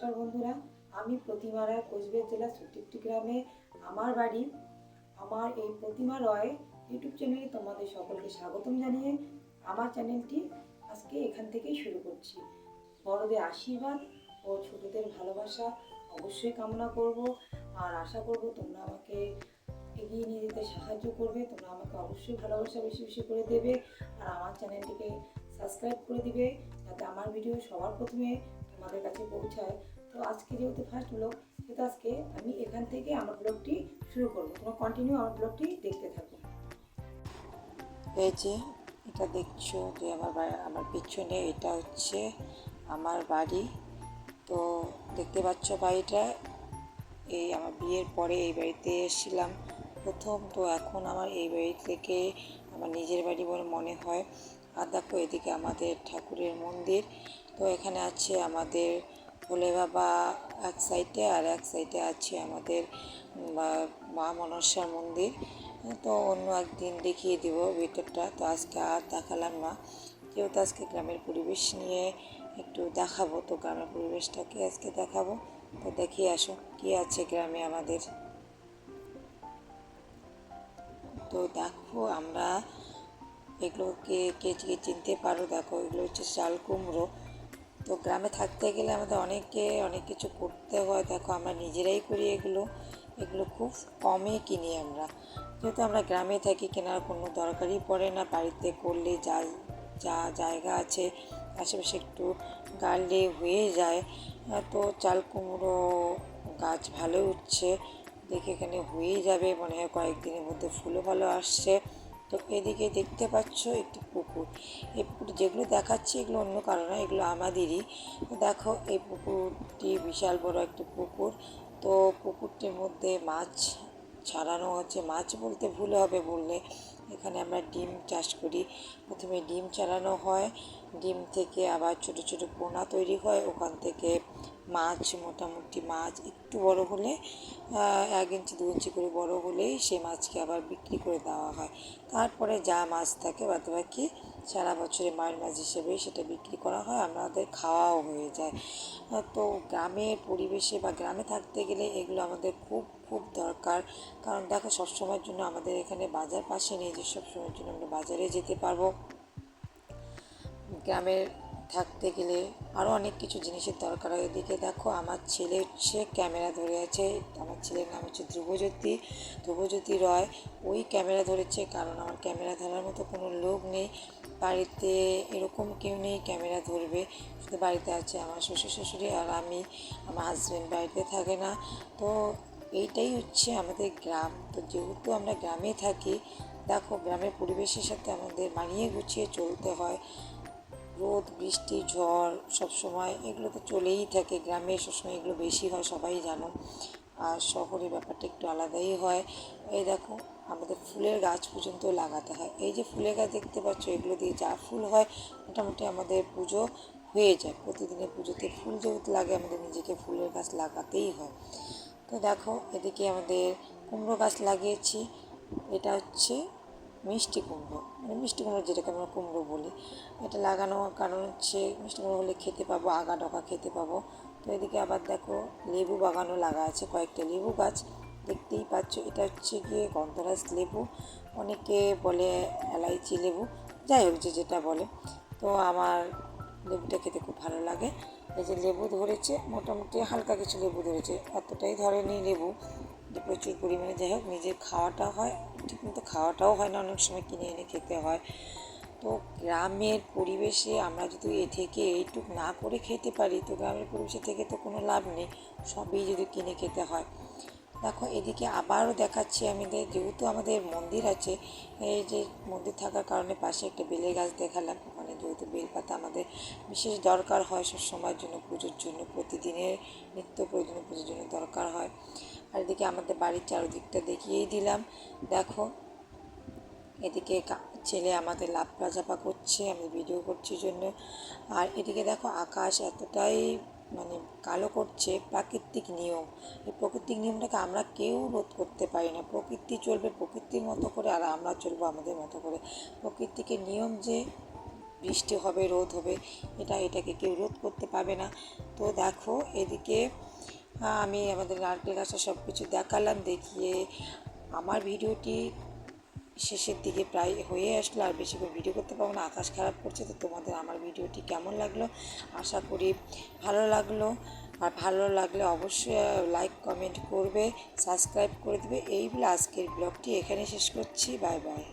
নমস্কার বন্ধুরা, আমি প্রতিমা রায়, কোচবিহার জেলার ছোট্ট গ্রামে আমার বাড়ি। আমার এই প্রতিমা রয় ইউটিউব চ্যানেলে তোমাদের সকলকে স্বাগতম জানিয়ে আমার চ্যানেলটি আজকে এখান থেকেই শুরু করছি। বড়দের আশীর্বাদ ও ছোটদের ভালোবাসা অবশ্যই কামনা করব, আর আশা করব তোমরা আমাকে এগিয়ে নিয়ে যেতে সাহায্য করবে। তোমরা আমাকে অবশ্যই ভালোবাসা বেশি বেশি করে দেবে, আর আমার চ্যানেলটিকে সাবস্ক্রাইব করে দিবে, যাতে আমার ভিডিও সবার প্রথমে তোমাদের কাছে পৌঁছায়। তো আজকে যেহেতু ফার্স্ট ব্লগ, সেহেতু আজকে আমি এখান থেকে আমার ব্লগটি শুরু করবো। তোমরা কন্টিনিউ আমার ব্লগটি দেখতে থাকো। এই যে এটা দেখছো যে আমার পিছনে এটা হচ্ছে আমার বাড়ি। তো দেখতে পাচ্ছ বাড়িটা, এই আমার বিয়ের পরে এই বাড়িতে এসেছিলাম প্রথম। তো এখন আমার এই বাড়ি থেকে আমার নিজের বাড়ি বলে মনে হয়। আর দেখো এদিকে আমাদের ঠাকুরের মন্দির। তো এখানে আছে আমাদের ভোলে বাবা এক সাইডে, আর এক সাইডে আছে আমাদের মা মনসার মন্দির। তো অন্য একদিন দেখিয়ে দিব ভিতরটা, তো আজকে আর দেখালাম না, যেহেতু আজকে গ্রামের পরিবেশ নিয়ে একটু দেখাবো। তো গ্রামের পরিবেশটাকে আজকে দেখাবো। তো দেখিয়ে আসো কি আছে গ্রামে আমাদের। তো দেখো আমরা এগুলোকে কে চিনতে পারো, দেখো এগুলো হচ্ছে চাল কুমড়ো। তো গ্রামে থাকতে গেলে আমাদের অনেক কিছু করতে হয়। দেখো আমরা নিজেরাই করি এগুলো খুব কমই কিনি আমরা, যেহেতু আমরা গ্রামে থাকি, কেনার কোনো দরকারই পড়ে না। বাড়িতে করলে যা যা জায়গা আছে আশেপাশে একটু গাড়লে হয়ে যায়। তো চাল কুমড়ো গাছ ভালো উঠছে, দেখে এখানে হয়ে যাবে মনে হয়, কয়েকদিনের মধ্যে ফুলও ভালো আসছে। তো এদিকে দেখতে পাচ্ছ একটি পুকুর। এই পুকুর যেগুলো দেখাচ্ছি এগুলো অন্য কারো না, এগুলো আমাদেরই। দেখো এই পুকুরটি বিশাল বড় একটি পুকুর। তো পুকুরটির মধ্যে মাছ ছাড়ানো হচ্ছে। মাছ বলতে ভুল হবে বললে, এখানে আমরা ডিম চাষ করি। প্রথমে ডিম ছাড়ানো হয়, ডিম থেকে আবার ছোট ছোট পোনা তৈরি হয়, ওখান থেকে মাছ, মোটামুটি মাছ একটু বড় হলে 1 ইঞ্চি 2 ইঞ্চি করে বড় হলেই সেই মাছকে আবার বিক্রি করে দেওয়া হয়। তারপরে যা মাছ থাকে বাদবাকি সারা বছরে মায়ের মাছ হিসেবে সেটা বিক্রি করা হয়, আমাদের খাওয়াও হয়ে যায়। তো গ্রামের পরিবেশে বা গ্রামে থাকতে গেলে এগুলো আমাদের খুব খুব দরকার। কারণ দেখো সবসময়ের জন্য আমাদের এখানে বাজার পাশে নেই যে সবসময়ের জন্য আমরা বাজারে যেতে পারবো। গ্রামের থাকতে গেলে আরও অনেক কিছু জিনিসের দরকার হয়। এদিকে দেখো আমার ছেলে হচ্ছে ক্যামেরা ধরে আছে। আমার ছেলের নাম হচ্ছে ধ্রুবজ্যোতি রয়। ওই ক্যামেরা ধরেছে, কারণ আমার ক্যামেরা ধরার মতো কোনো লোক নেই বাড়িতে, এরকম কেউ নেই ক্যামেরা ধরবে। শুধু বাড়িতে আছে আমার শ্বশুর শাশুড়ি আর আমি, আমার হাজব্যান্ড বাড়িতে থাকে না। তো এইটাই হচ্ছে আমাদের গ্রাম। তো যেহেতু আমরা গ্রামে থাকি, দেখো গ্রামের পরিবেশের সাথে আমাদের মানিয়ে গুছিয়ে চলতে হয়। রোদ বৃষ্টি ঝড় সবসময় এগুলো তো চলেই থাকে, গ্রামে সবসময় এগুলো বেশি হয় সবাই জানো। আর শহরে ব্যাপারটা একটু আলাদাই হয়। এই দেখো আমাদের ফুলের গাছ পর্যন্ত লাগাতে হয়। এই যে ফুলের গাছ দেখতে পাচ্ছ, এগুলো দিয়ে যা ফুল হয় মোটামুটি আমাদের পুজো হয়ে যায়। প্রতিদিনের পুজোতে ফুল যেহেতু লাগে, আমাদের নিজেকে ফুলের গাছ লাগাতেই হয়। তো দেখো এদিকে আমাদের কুমড়ো গাছ লাগিয়েছি। এটা হচ্ছে মিষ্টি কুমড়ো, মানে মিষ্টি কুমড়ো যেটাকে আমরা কুমড়ো বলি। এটা লাগানোর কারণ হচ্ছে মিষ্টি কুমড়ো হলে খেতে পাবো, আগা ডগা খেতে পাবো। তো এদিকে আবার দেখো লেবু বাগানও লাগা আছে, কয়েকটা লেবু গাছ দেখতেই পাচ্ছ। এটা হচ্ছে গিয়ে গন্ধরাজ লেবু, অনেকে বলে এলাইচি লেবু, যাই হোক যে যেটা বলে। তো আমার লেবুটা খেতে খুব ভালো লাগে। এই যে লেবু ধরেছে, মোটামুটি হালকা কিছু লেবু ধরেছে, এতটাই ধরেনি লেবু যে প্রচুর পরিমাণে। যাই হোক নিজের খাওয়াটা হয়, ঠিকমতো খাওয়াটাও হয় না, অনেক সময় কিনে এনে খেতে হয়। তো গ্রামের পরিবেশে আমরা যদি এ থেকে এইটুক না করে খেতে পারি, তো গ্রামের পরিবেশে থেকে তো কোনো লাভ নেই, সবই যদি কিনে খেতে হয়। দেখো এদিকে আবারও দেখাচ্ছি আমাদের, যেহেতু আমাদের মন্দির আছে, এই যে মন্দির থাকার কারণে পাশে একটা বেলের গাছ দেখালাম। ওখানে যেহেতু বেলপাতা আমাদের বিশেষ দরকার হয় সব সময়ের জন্য, পুজোর জন্য, প্রতিদিনের নিত্য প্রয়োজনীয় পুজোর জন্য দরকার হয়। আর এদিকে আমাদের বাড়ির চারদিকটা দেখিয়েই দিলাম। দেখো এদিকে ছেলে আমাদের লাফা ঝাপা করছে, আমি ভিডিও করছি জন্য। আর এদিকে দেখো আকাশ এতটাই মানে কালো করছে, প্রাকৃতিক নিয়ম। এই প্রাকৃতিক নিয়মটাকে আমরা কেউ রোধ করতে পারি না। প্রকৃতি চলবে প্রকৃতির মতো করে, আর আমরা চলবো আমাদের মতো করে। প্রকৃতিকে নিয়ম যে বৃষ্টি হবে, রোদ হবে, এটাকে কেউ রোধ করতে পারবে না। তো দেখো এদিকে আমি আমাদের নারকেল গাছটা সব কিছু দেখালাম, দেখিয়ে আমার ভিডিওটি শেষের দিকে প্রায় হয়ে আসলো, আর বেশি করে ভিডিও করতে পারবো না, আকাশ খারাপ করছে। তো তোমাদের আমার ভিডিওটি কেমন লাগলো, আশা করি ভালো লাগলো। আর ভালো লাগলে অবশ্যই লাইক কমেন্ট করবে, সাবস্ক্রাইব করে দেবে। এই বলে আজকের ব্লগটি এখানে শেষ করছি। Bye bye.